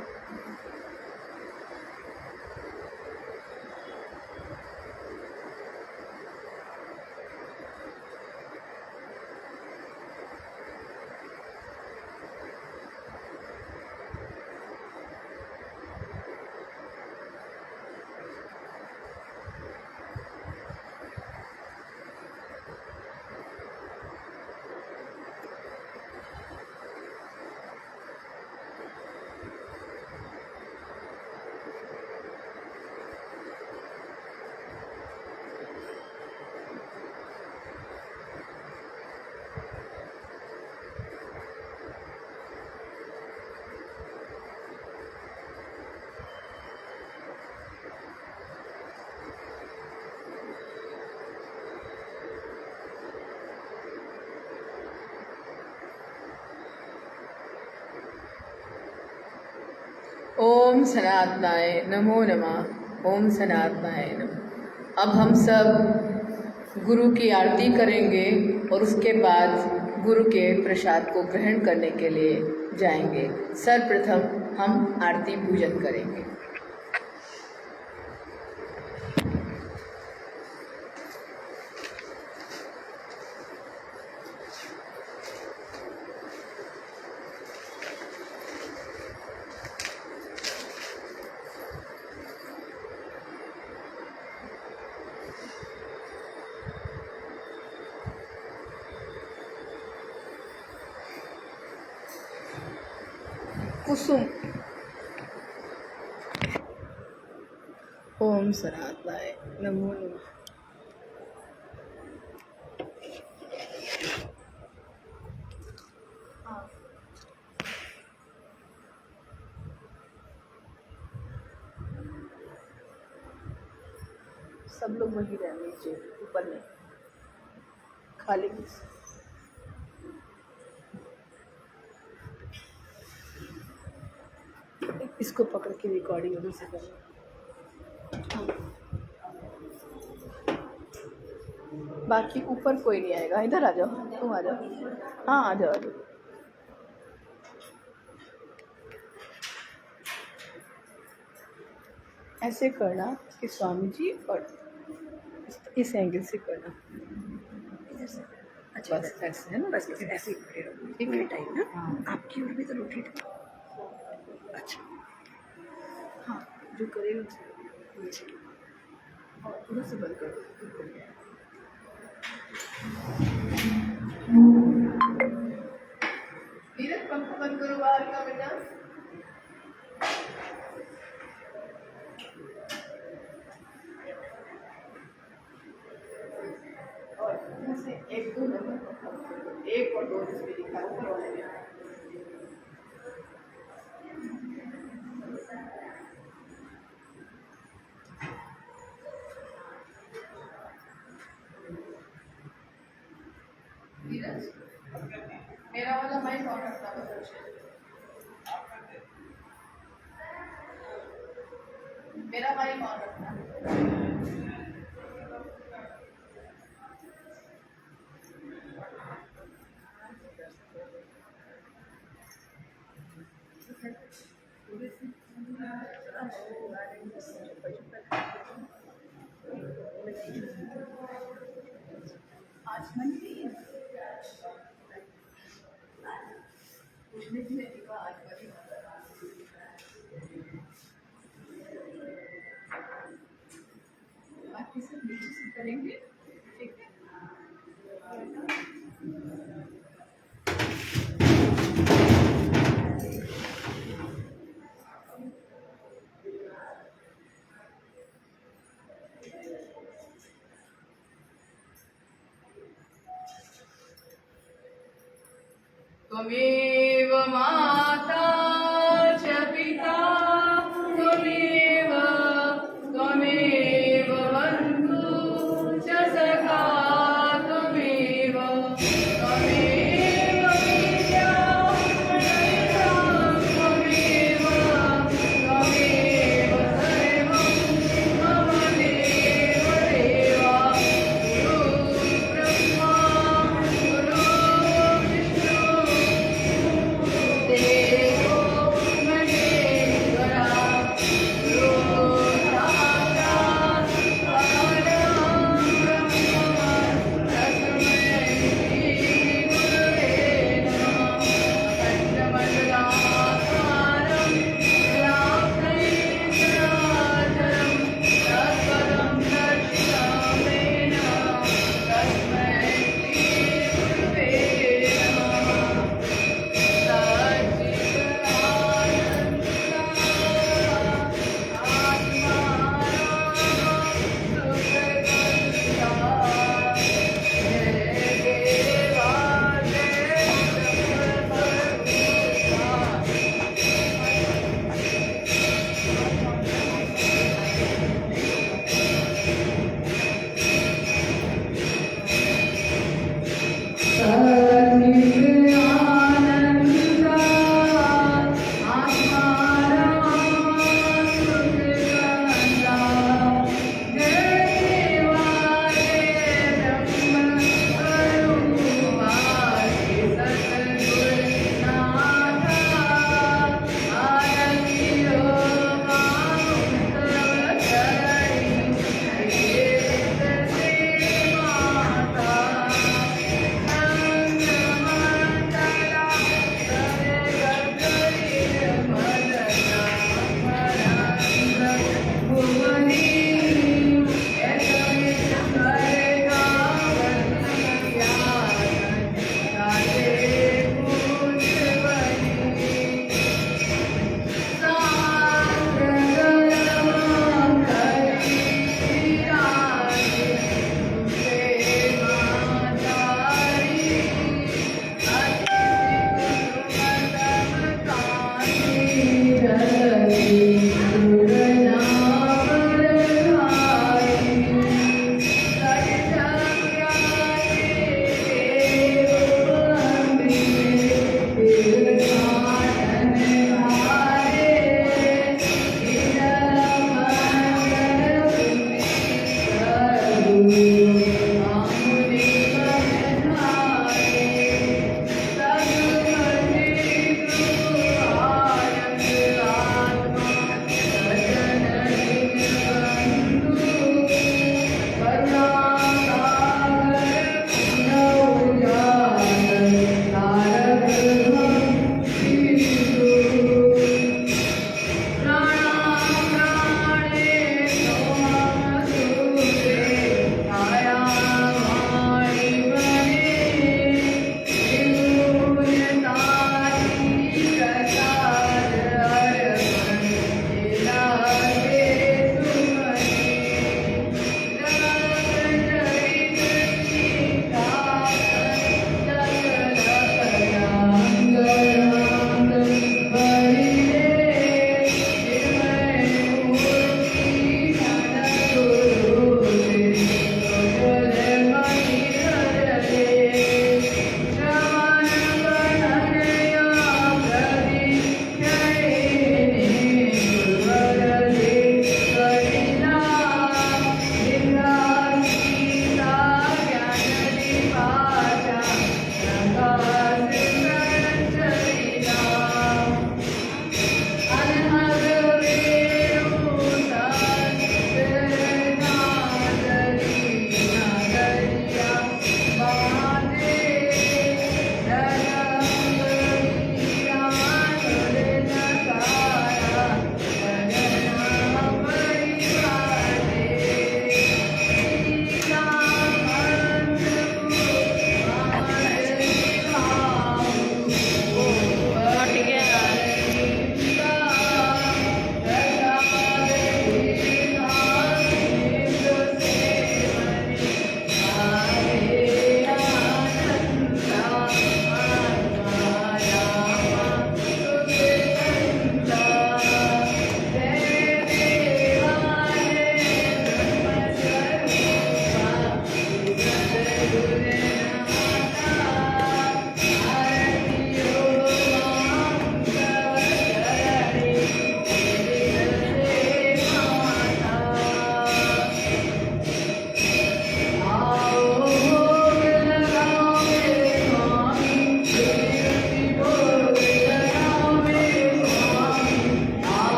ओम सनातनाय नमो नमः। ओम सनातनाय नमः। अब हम सब गुरु की आरती करेंगे और उसके बाद गुरु के प्रसाद को ग्रहण करने के लिए जाएंगे। सर्वप्रथम हम आरती पूजन करेंगे। कुसुम। ओम सनातनाय नमो नमः। सब लोग वही रह नीचे, ऊपर नहीं, खाली। इसको पकड़ के रिकॉर्डिंग उधर से करना। बाकी ऊपर कोई नहीं आएगा। इधर आ जाओ, तुम आ जाओ। हाँ आ जाओ, आ जाओ। ऐसे करना कि स्वामी जी, और इस एंगल से करना। अच्छा बस ऐसे है ना, बस ऐसे ही खड़े रहो, एक ही टाइम ना। आपकी ओर भी तो रोटेट। अच्छा हाँ, जो करेगा और उधर से बंद करो। नीरज पंखा बंद करो बाहर का बेटा। और से एक दो नंबर, एक और दो जिसमें लिखा है ऊपर वाले में। मेरा वाला माइक ऑन रखना है। मेरा माइक ऑन रखना है। आज मंडी उसमें भी नहीं का आज बड़ी बाकी सब नीचे से करेंगे। ठीक है। त्वमेव मां